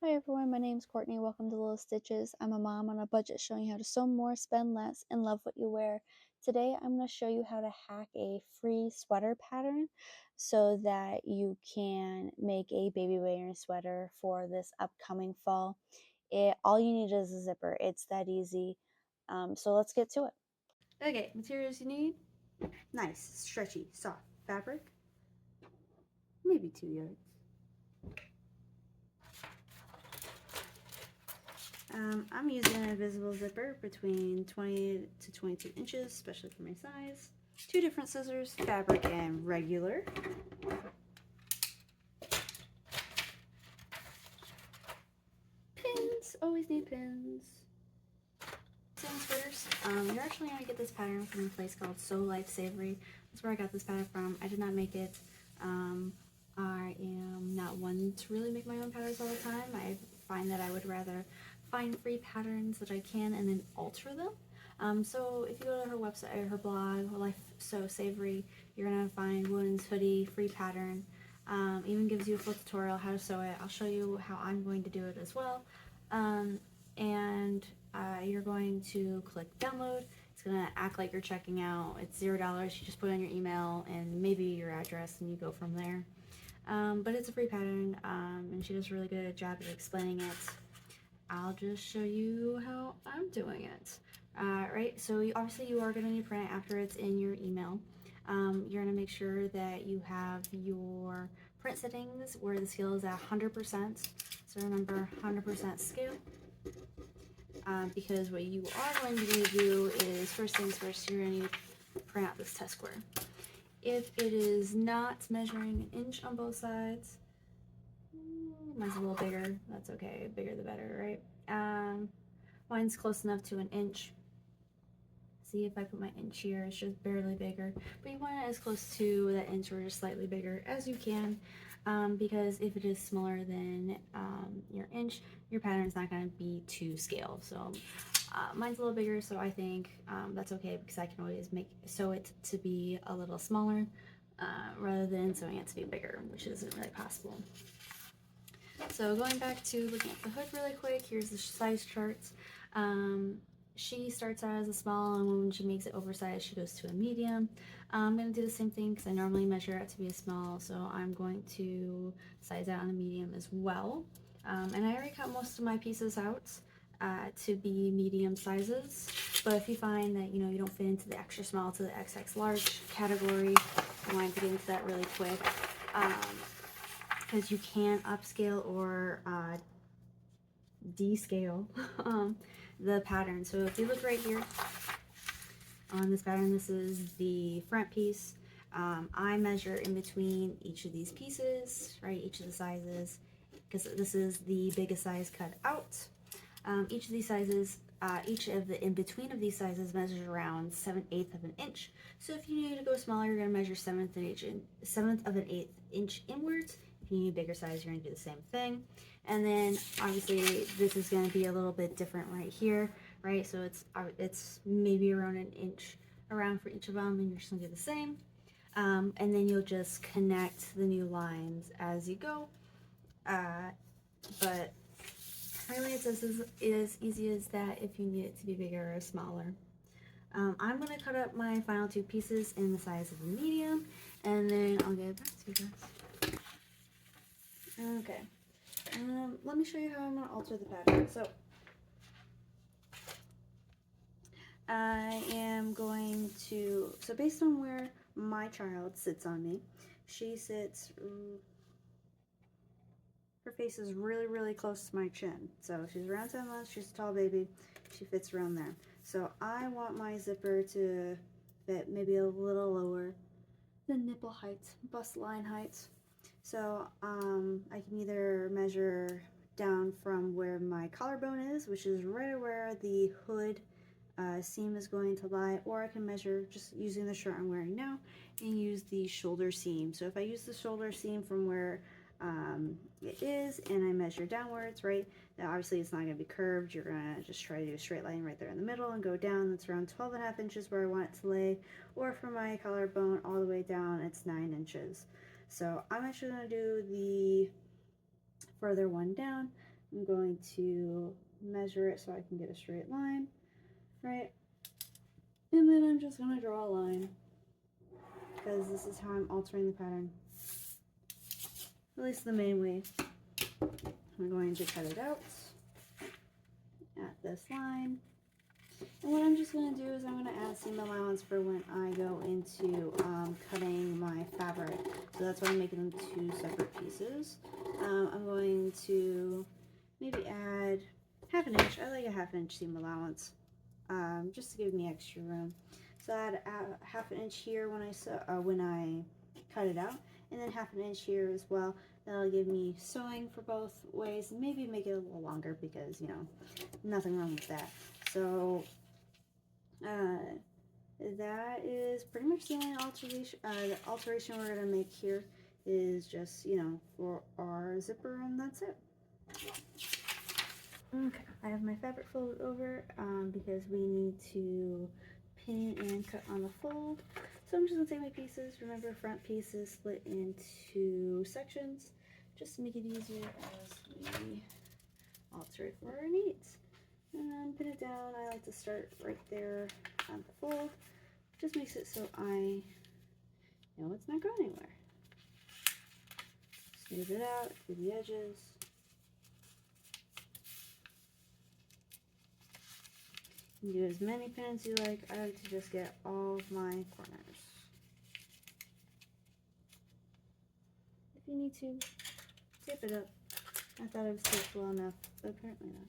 Hi everyone, my name is Courtney. Welcome to Little Stitches. I'm a mom on a budget showing you how to sew more, spend less, and love what you wear. Today I'm going to show you how to hack a free sweater pattern so that you can make a baby wearing sweater for this upcoming fall. All you need is a zipper. It's that easy. So let's get to it. Okay, materials you need: nice, stretchy, soft fabric, maybe 2 yards. I'm using an invisible zipper between 20 to 22 inches, especially for my size. Two different scissors, fabric and regular. Pins, always need pins. Things first, you're actually going to get this pattern from a place called So Life Savory. That's where I got this pattern from. I did not make it. I am not one to really make my own patterns all the time. I find that I would rather find free patterns that I can and then alter them. So if you go to her website or her blog, Life So Savory, you're gonna find women's hoodie free pattern. Even gives you a full tutorial how to sew it. I'll show you how I'm going to do it as well. And you're going to click download. It's gonna act like you're checking out. It's $0. You just put in your email and maybe your address, and you go from there. But it's a free pattern, and she does a really good job of explaining it. I'll just show you how I'm doing it. Right, so obviously you are going to need to print it after it's in your email. You're going to make sure that you have your print settings where the scale is at 100%. So remember 100% scale. Because what you are going to need to do is, first things first, you're going to need to print out this test square. If it is not measuring an inch on both sides, mine's a little bigger, that's okay, bigger the better, right? Mine's close enough to an inch. See, if I put my inch here, it's just barely bigger, but you want it as close to that inch or just slightly bigger as you can, because if it is smaller than your inch, your pattern's not going to be to scale. So mine's a little bigger, so I think that's okay, because I can always sew it to be a little smaller rather than sewing it to be bigger, which isn't really possible. So going back to looking at the hood really quick, here's the size charts. She starts out as a small, and when she makes it oversized, she goes to a medium. I'm going to do the same thing because I normally measure it to be a small, so I'm going to size out on a medium as well. And I already cut most of my pieces out to be medium sizes, but if you find that you don't fit into the extra small to the XX large category, I want to get into that really quick. Because you can upscale or descale the pattern. So if you look right here on this pattern, this is the front piece. I measure in between each of these pieces, right, each of the sizes, because this is the biggest size cut out. Each of these sizes, each of the in between of these sizes measures around 7/8 of an inch. So if you need to go smaller, you're going to measure 7/8 of an eighth inch inwards. If you need a bigger size, you're going to do the same thing. And then obviously this is going to be a little bit different right here, right? So it's maybe around an inch around for each of them, and you're just going to do the same. And then you'll just connect the new lines as you go. But really, it's as easy as that if you need it to be bigger or smaller. I'm going to cut up my final two pieces in the size of a medium, and then I'll get back to you guys. Okay, let me show you how I'm going to alter the pattern. So I am going to, based on where my child sits on me, she sits, her face is really, really close to my chin. So she's around 10 months, she's a tall baby, she fits around there. So I want my zipper to fit maybe a little lower than nipple height, bust line height. So I can either measure down from where my collarbone is, which is right where the hood seam is going to lie, or I can measure just using the shirt I'm wearing now and use the shoulder seam. So if I use the shoulder seam from where it is and I measure downwards, right, now obviously it's not going to be curved. You're going to just try to do a straight line right there in the middle and go down. That's around 12.5 inches where I want it to lay, or from my collarbone all the way down, it's 9 inches. So I'm actually going to do the further one down. I'm going to measure it so I can get a straight line, right? And then I'm just going to draw a line because this is how I'm altering the pattern, at least the main way. I'm going to cut it out at this line. And what I'm just going to do is I'm going to add seam allowance for when I go into cutting my fabric. So that's why I'm making them two separate pieces. I'm going to maybe add half an inch. I like a half-inch seam allowance, just to give me extra room. So I add half an inch here when I cut it out, and then half an inch here as well. That'll give me sewing for both ways, and maybe make it a little longer because, you know, nothing wrong with that. So that is pretty much the only alteration we're gonna make here is just, you know, for our zipper, and that's it. Okay, I have my fabric folded over because we need to pin and cut on the fold. So I'm just gonna take my pieces. Remember, front pieces split into sections just to make it easier as we alter it for our needs. And pin it down. I like to start right there on the fold. Just makes it so I know it's not going anywhere. Smooth it out through the edges. You can do as many pins you like. I like to just get all of my corners. If you need to, tip it up. I thought it was taped well enough, but apparently not.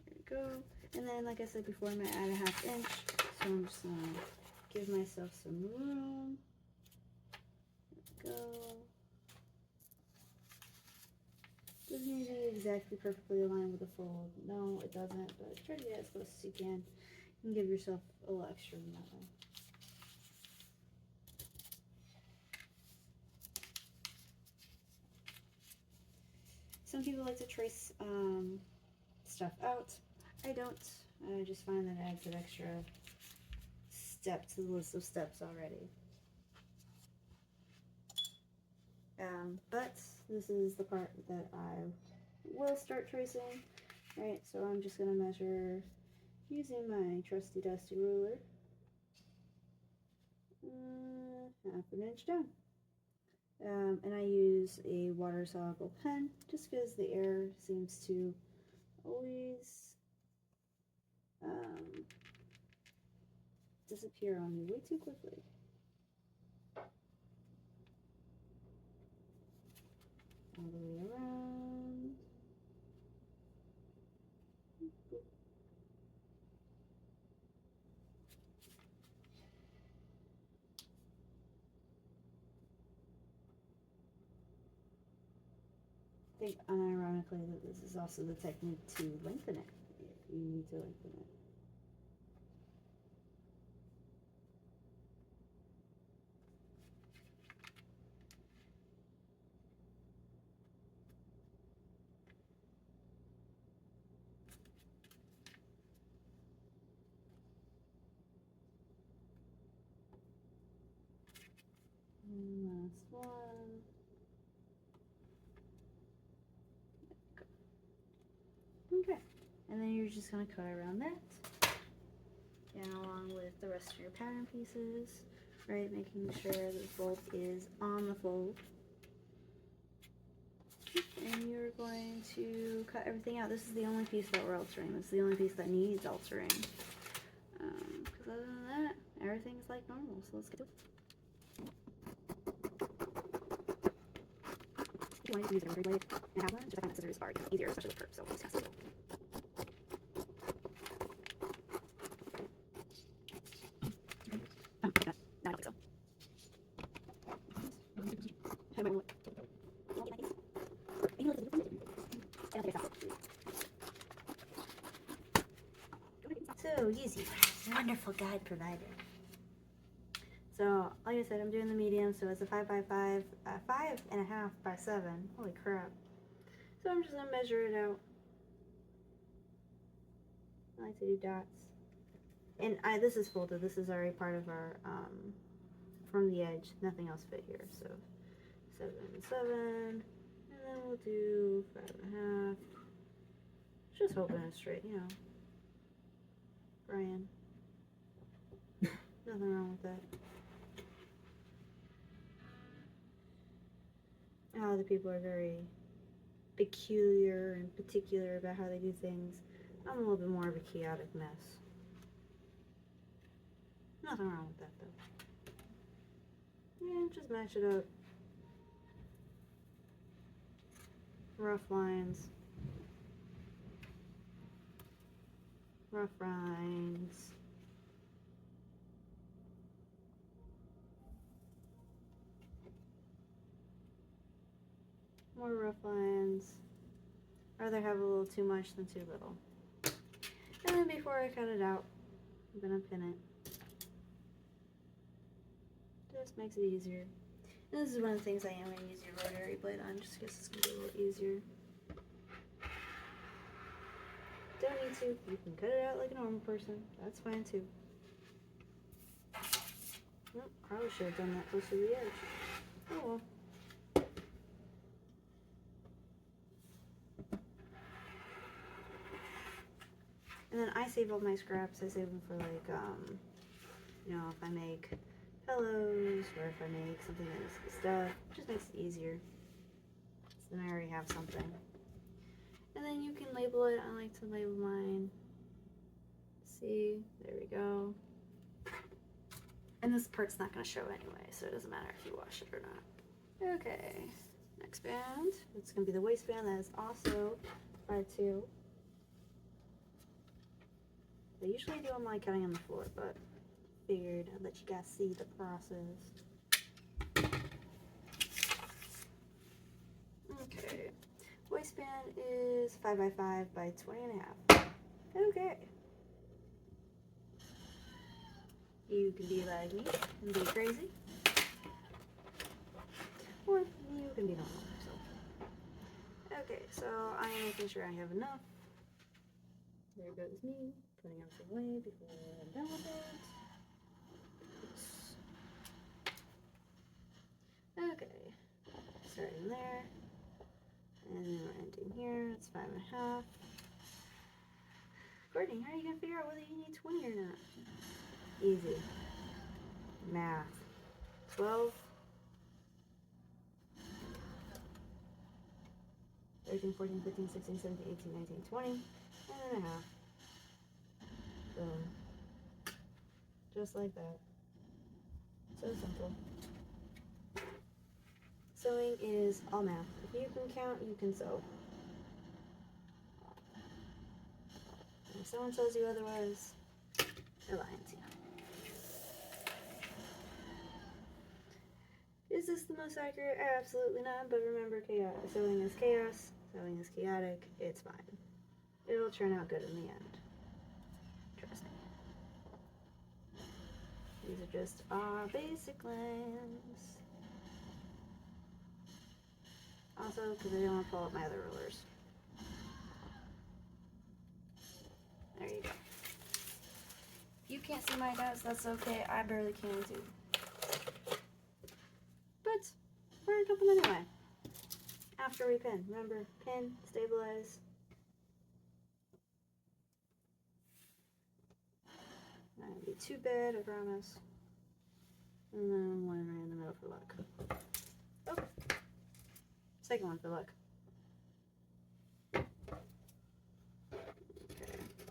There we go. And then, like I said before, I'm going to add a half inch. So I'm just going to give myself some room. There we go. Doesn't need to be exactly perfectly aligned with the fold. No, it doesn't, but try to get as close as you can. You can give yourself a little extra room that way. Some people like to trace stuff out. I don't. I just find that it adds an extra step to the list of steps already. But this is the part that I will start tracing. Right, so I'm just going to measure using my trusty dusty ruler, half an inch down. And I use a water soluble pen just because the air seems to always disappear on me way too quickly. All the way around. I think unironically that this is also the technique to lengthen it if you need to lengthen it. And last one. Okay, and then you're just going to cut around that, and along with the rest of your pattern pieces, right, making sure the fold is on the fold. And you're going to cut everything out. This is the only piece that we're altering. This is the only piece that needs altering. Because other than that, everything's like normal, so let's get to it. If you want to use a rotary blade and have one, just I find that scissors are easier, especially with curves, so we'll just have to. I don't think so. I might want to so easy. Wonderful guide provided. So, like I said, I'm doing the medium, so it's a 5 by 5, 5.5 by 7. Holy crap. So I'm just gonna measure it out. I like to do dots. And this is folded. This is already part of our, from the edge. Nothing else fit here. So 7 and 7. And then we'll do 5.5. Just hoping it's straight, you know. Brian. Nothing wrong with that. Other people are very peculiar and particular about how they do things. I'm a little bit more of a chaotic mess. Nothing wrong with that though. Yeah, just match it up. Rough lines. Rough lines. More rough lines. Rather have a little too much than too little. And then before I cut it out, I'm gonna pin it. Just makes it easier. And this is one of the things I am going to use your rotary blade on, just because it's going to be a little easier. Don't need to. You can cut it out like a normal person. That's fine too. Nope, probably should have done that closer to the edge. Oh well. And then I save all my scraps. I save them for like, you know, if I make pillows or if I make something that needs to be stuffed. It just makes it easier. So then I already have something. And then you can label it. I like to label mine. See, there we go. And this part's not going to show anyway, so it doesn't matter if you wash it or not. Okay, next band. It's going to be the waistband. That is also 5'2". I usually do them like cutting on the floor, but figured I'd let you guys see the process. Okay, waistband is 5x5 by 20.5. Okay. You can be like me and be crazy, or you can be normal. So, okay, so I am making sure I have enough. There goes me putting everything away before I'm done with it. Oops. Okay, starting there, and then we're ending here. It's 5.5. Courtney, how are you gonna figure out whether you need 20 or not? Easy. Math. 12, 13, 14, 15, 16, 17, 18, 19, 20, and a half. Boom. Just like that. So simple. Sewing is all math. If you can count, you can sew. And if someone tells you otherwise, they're lying to you. Is this the most accurate? Absolutely not, but remember, chaos. Sewing is chaos. Sewing is chaotic. It's fine. It'll turn out good in the end. Trust me. These are just our basic lines. Also, because I didn't want to pull up my other rulers. There you go. If you can't see my dots, that's okay. I barely can too. But we're gonna dump them anyway. After we pin. Remember, pin, stabilize. Not gonna be too bad, I promise. And then one right in the middle for luck. Oh, second one for luck. Okay,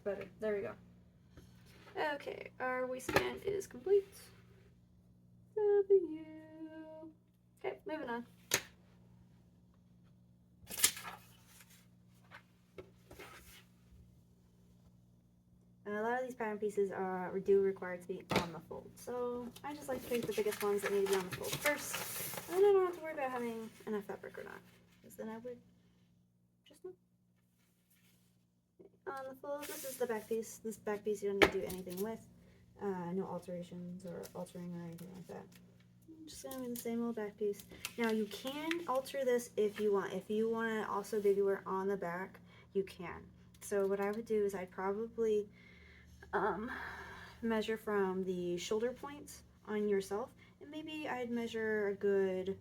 better. There we go. Okay, our waistband is complete. W. Okay, moving on. A lot of these pattern pieces do require to be on the fold, so I just like to pick the biggest ones that need to be on the fold first, and then I don't have to worry about having enough fabric or not, because then I would just not. On the fold, this is the back piece. This back piece you don't need to do anything with, no alterations or altering or anything like that. Just gonna be the same old back piece. Now you can alter this if you want. If you want to also baby wear on the back, you can. So what I would do is I'd probably measure from the shoulder point on yourself, and maybe I'd measure a good,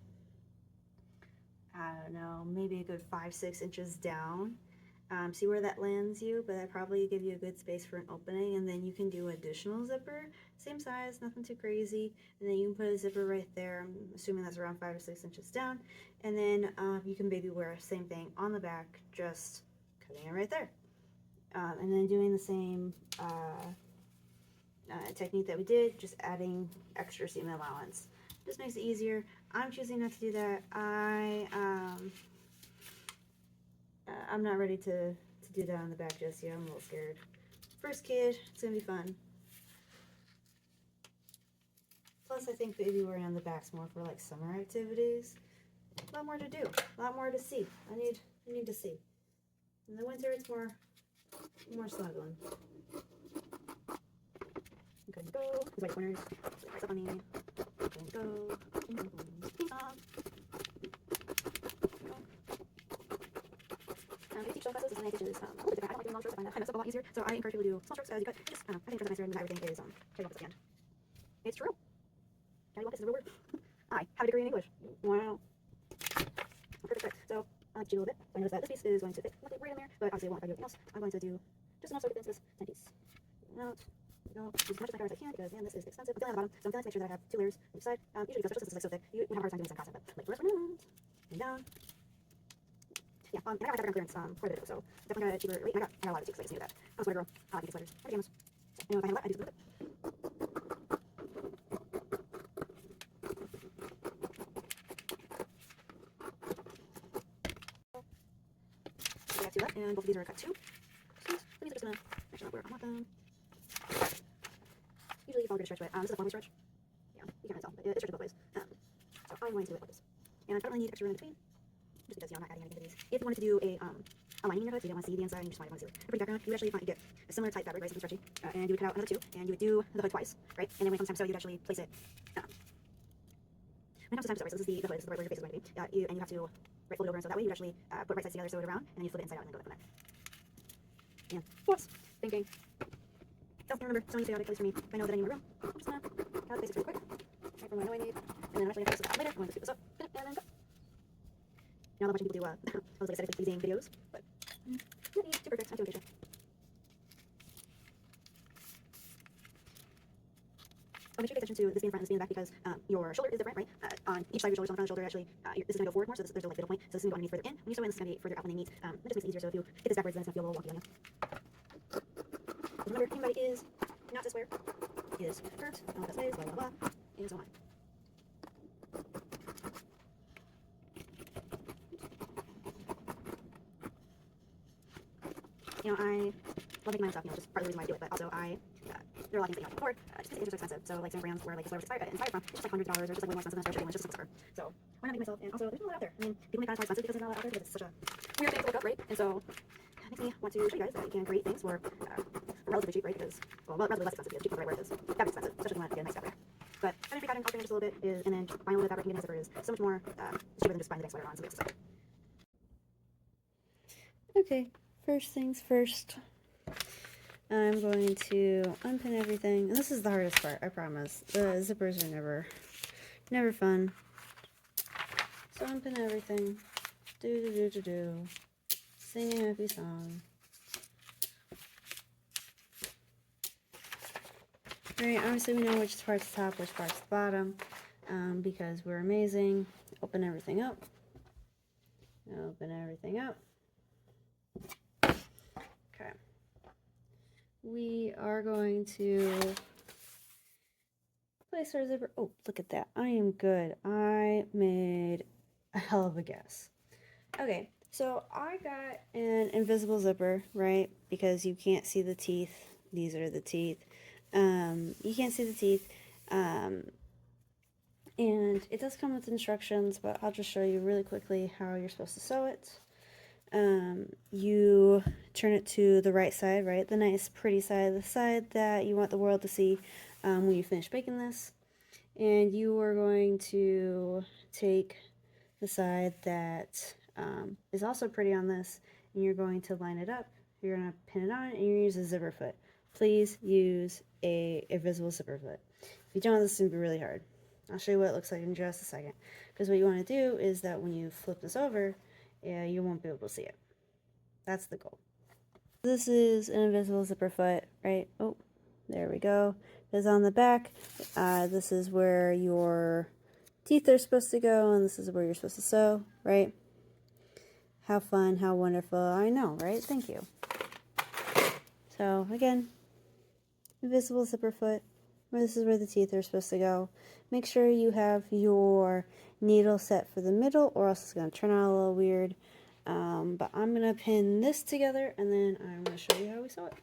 I don't know, maybe a good 5-6 inches down. See where that lands you, but that probably give you a good space for an opening, and then you can do additional zipper, same size, nothing too crazy, and then you can put a zipper right there. I'm assuming that's around 5 or 6 inches down, and then you can baby wear, same thing on the back, just cutting it right there, and then doing the same technique that we did, just adding extra seam allowance. Just makes it easier. I'm choosing not to do that. I'm not ready to do that on the back just yet. I'm a little scared. First kid, it's gonna be fun. Plus, I think baby wearing on the back's more for like summer activities. A lot more to do, a lot more to see. I need to see. In the winter, it's more snuggling. Good to go. These white corners. Right up on me. Good to go. If you teach some classes, it's nice to just a little bit different. I don't like doing long strokes. I find that I mess up a lot easier. So I encourage people to do small strokes as you cut. Just, I think it turns out nicer and everything is carried up at the end. It's true. Carried up is a real word. I have a degree in English. Wow. Perfect. So I like to do a little bit. So I notice that this piece is going to fit right in there, but obviously I won't if I do anything else. I'm going to do just enough so it fits this 10 piece. Out. Go. Use as much of my hair as I can because man, this is expensive. I'm feeling at the bottom, so I'm feeling to make sure that I have 2 layers on each side. Usually because this is like so thick, you would have a hard time doing this on concept, but like for this one, and down. Yeah, and I got my fabric on clearance quite a bit ago, so definitely got a cheaper rate. I got a lot of cheeks, so I just needed that. I'm a sweater girl. I like these sweaters. I pajamas. So, you know, if I have a lot, I do split it. So I got 2 left, and both of these are cut 2. So these are just gonna match up where I want them. Usually you follow a good stretch, but this is a formal stretch. Yeah, you can't really tell, but it stretches both ways. So I'm going to do it like this. And I don't really need extra room in between, just because, you know, I'm not adding anything to these. If you wanted to do a lining in your hood, so you don't want to see the inside, and you just want to see a pretty background, you would actually get a similar type fabric, right, something stretchy, and you would cut out another 2, and you would do the hood twice, right, and then when it comes time to sew, you'd actually place it, when it comes to time to sew, right, so this is the hood, this is right where your face is going to be, and you have to fold it over, and so that way you would actually put right sides together, sew it around, and then you flip it inside out, and then go from there. And whoops, thinking. Don't remember, sewing is chaotic, at least for me. If I know that I need more room, I'm just gonna cut the basics really quick, right from what I know I need, and then I'm actually gonna fix it out later. I'm going to scoop this up, and then go. Now, I'm watching people do those like aesthetically pleasing videos, but not me, too perfect, I'm too impatient. So make sure you pay attention to this being front and this being the back because your shoulder is different, right? On each side of your shoulder, so on the front of the shoulder, actually, this is going to go forward more, so there's a like middle point, so this is going to go underneath further in. When you sew in, this is going to be further out when they meet. It just makes it easier, so if you hit this backwards, then it's going to feel a little wonky on you. Remember, anybody is not to square, is curved, all that ways, blah, blah, blah, and so on. You know, I love making my own stuff, you know, just part of the reason why I do it, but also there are a lot of things that you know before, just because it's just expensive. So like some brands where like the sweater was inspired from, it's just like $100 or just like way more expensive than shipping, it's just a sweater. So why not make myself? And also there's not a lot out there. I mean, people make products more expensive because there's not a lot out there because it's such a weird thing to look up, right? And so it makes me want to show you guys that you can create things for relatively cheap, right? Because well, relatively less expensive because cheap is the right word. Is gotta be expensive, especially when you want to get a nice fabric. But having free cotton, altering just a little bit is, and then buying a little bit of fabric and getting a zipper is so much more cheaper than just buying the next sweater on somebody else's sweater. Okay, first things first. I'm going to unpin everything, and this is the hardest part, I promise. The zippers are never fun. So unpin everything. Do. Sing a happy song. Alright, obviously we know which part's the top, which part's the bottom, because we're amazing. Open everything up. Open everything up. Okay. We are going to place our zipper. Oh, look at that. I am good. I made a hell of a guess. Okay, so I got an invisible zipper, right? Because you can't see the teeth. These are the teeth. You can't see the teeth. And it does come with instructions, but I'll just show you really quickly how you're supposed to sew it. You turn it to the right side, right? The nice, pretty side, the side that you want the world to see when you finish baking this. And you are going to take the side that is also pretty on this, and you're going to line it up. You're going to pin it on, and you use a zipper foot. Please use a a visible zipper foot. If you don't, this is going to be really hard. I'll show you what it looks like in just a second. Because what you want to do is that when you flip this over, you won't be able to see it. That's the goal. This is an invisible zipper foot, right? Oh, there we go. It's on the back. This is where your teeth are supposed to go, and this is where you're supposed to sew, right? How fun, how wonderful. I know, right? Thank you. So, again, invisible zipper foot. This is where the teeth are supposed to go. Make sure you have your needle set for the middle, or else it's going to turn out a little weird. But I'm going to pin this together, and then I'm going to show you how we sew it.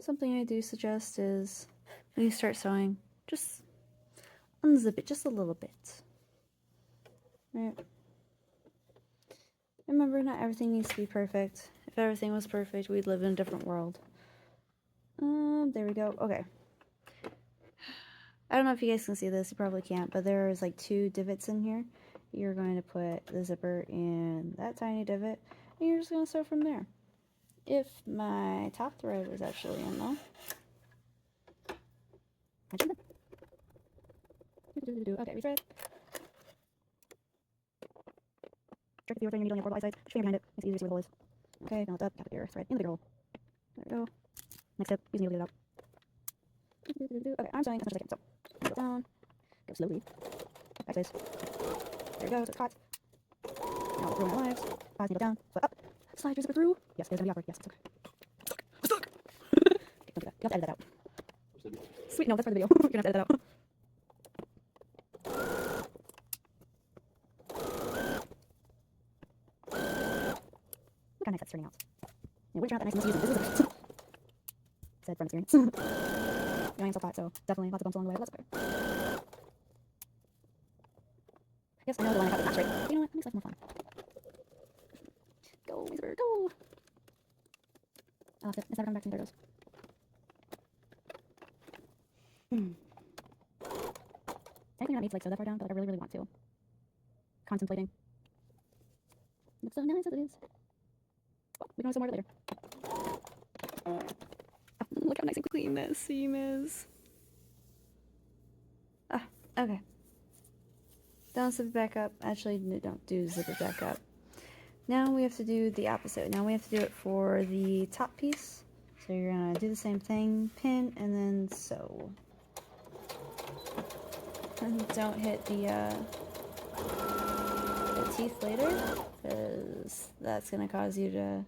Something I do suggest is when you start sewing, just unzip it just a little bit. Right? Remember, not everything needs to be perfect. If everything was perfect, we'd live in a different world. There we go. Okay. I don't know if you guys can see this. You probably can't, but there's like 2 divots in here. You're going to put the zipper in that tiny divot, and you're just going to sew from there. If my top thread was actually in though. Okay, rethread. Check if you're throwing your needle on your portable eyesight. Put your finger behind it. Makes it easier to see where the hole is. Okay, now it's up. Tap your thread in the big hole. There we go. Next step, use the needle to get it out. Okay, I'm sewing as much as I can. So, go down. Go slowly. Backspace. There we go, so it's caught. Now we'll throw in our knives. Pass needle down. Foot up. Slide your zipper through. Yes, it's gonna be awkward. Yes, it's okay. Stuck! Okay, don't do that. You have to edit that out. Sweet, no, that's for the video. You're gonna have to edit that out. Look how nice that's turning out. Yeah, would it turn out that nice unless you use it? This is a said from experience. I am so flat, so definitely lots of bumps along the way, but that's okay. Yes, I know the one I cut was not straight. But you know what? It makes life more fun. Go, Razor, go! I left it. It's never coming back to me. There it goes. I think not need to like sew that far down, but like, I really, really want to. Contemplating. It's so nice as it is. Oh, we can sew more of it later. Oh, look how nice and clean that seam is. Ah, okay. Don't zip it back up. Actually, don't do zip it back up. Now we have to do the opposite. Now we have to do it for the top piece. So you're going to do the same thing, pin, and then sew. And don't hit the teeth later, because that's going to cause you to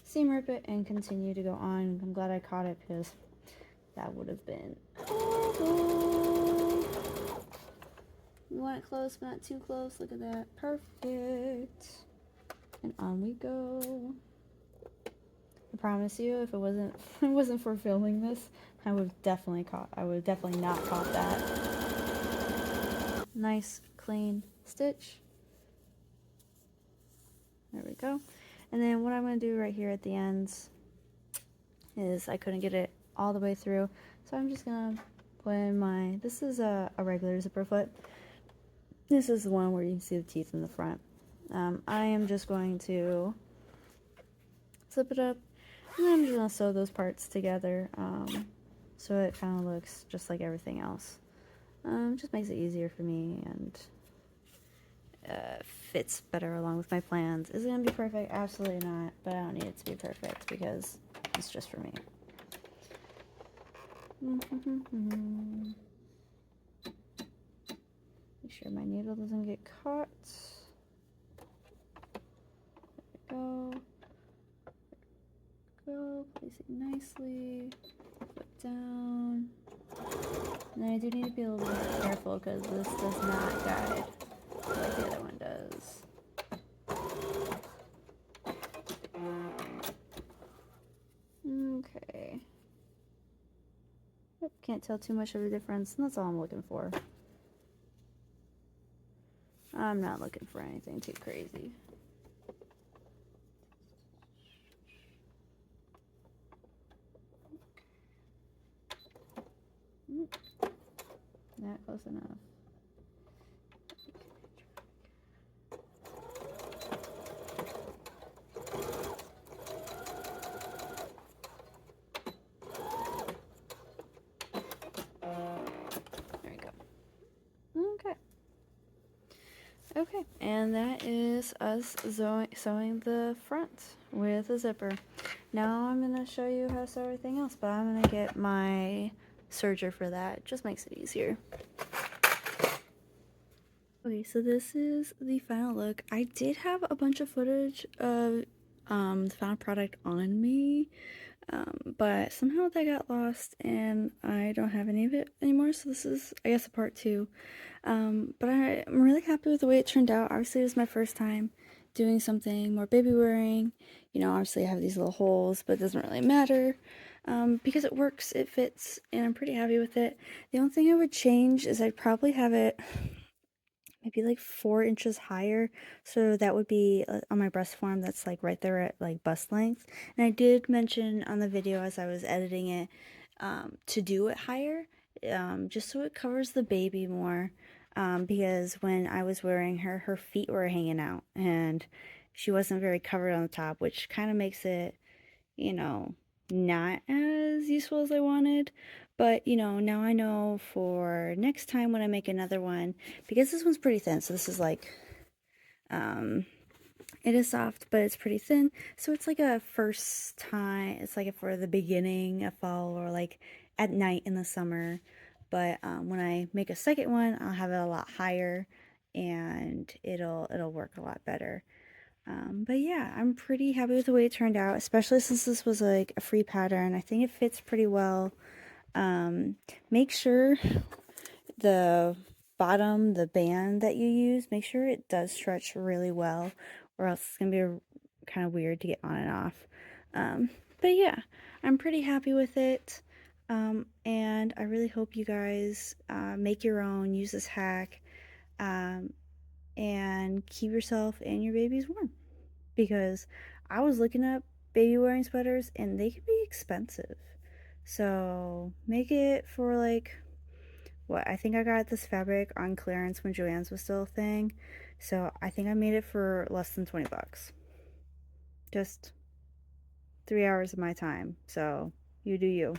seam rip it and continue to go on. I'm glad I caught it, because that would have been awful. We want it close, but not too close. Look at that. Perfect. And on we go. I promise you, if it wasn't for filming this, I would have definitely not caught that. Nice clean stitch. There we go. And then what I'm going to do right here at the ends is I couldn't get it all the way through, so I'm just going to put in my, this is a regular zipper foot. This is the one where you can see the teeth in the front. I am just going to zip it up, and then I'm just going to sew those parts together so it kind of looks just like everything else. Just makes it easier for me and fits better along with my plans. Is it going to be perfect? Absolutely not, but I don't need it to be perfect because it's just for me. Make sure my needle doesn't get caught. There we go. Go, place it nicely, put down. And then I do need to be a little bit careful because this does not guide like the other one does. Okay. Yep, can't tell too much of a difference, and that's all I'm looking for. I'm not looking for anything too crazy. Not close enough. Okay, and that is us sewing the front with a zipper. Now I'm going to show you how to sew everything else, but I'm going to get my serger for that. It just makes it easier. Okay, so this is the final look. I did have a bunch of footage of the final product on me, but somehow that got lost and I don't have any of it anymore, so this is, I guess, a part two. But I'm really happy with the way it turned out. Obviously, it was my first time doing something more baby wearing. You know, obviously I have these little holes, but it doesn't really matter because it works, it fits, and I'm pretty happy with it. The only thing I would change is I'd probably have it maybe like 4 inches higher, so that would be on my breast form, that's like right there at like bust length. And I did mention on the video as I was editing it to do it higher, just so it covers the baby more, because when I was wearing her, her feet were hanging out and she wasn't very covered on the top, which kind of makes it, you know, not as useful as I wanted. But, you know, now I know for next time when I make another one, because this one's pretty thin, so this is like, it is soft, but it's pretty thin. So it's like a first time, it's like for the beginning of fall or like at night in the summer. But when I make a second one, I'll have it a lot higher and it'll work a lot better. But yeah, I'm pretty happy with the way it turned out, especially since this was like a free pattern. I think it fits pretty well. Make sure the bottom, the band that you use, make sure it does stretch really well, or else it's gonna be kind of weird to get on and off. Um, but yeah, I'm pretty happy with it. And I really hope you guys make your own, use this hack, um, and keep yourself and your babies warm, because I was looking up baby wearing sweaters and they can be expensive. So make it for like, what, I think I got this fabric on clearance when Joann's was still a thing. So I think I made it for less than 20 bucks. Just 3 hours of my time. So you do you.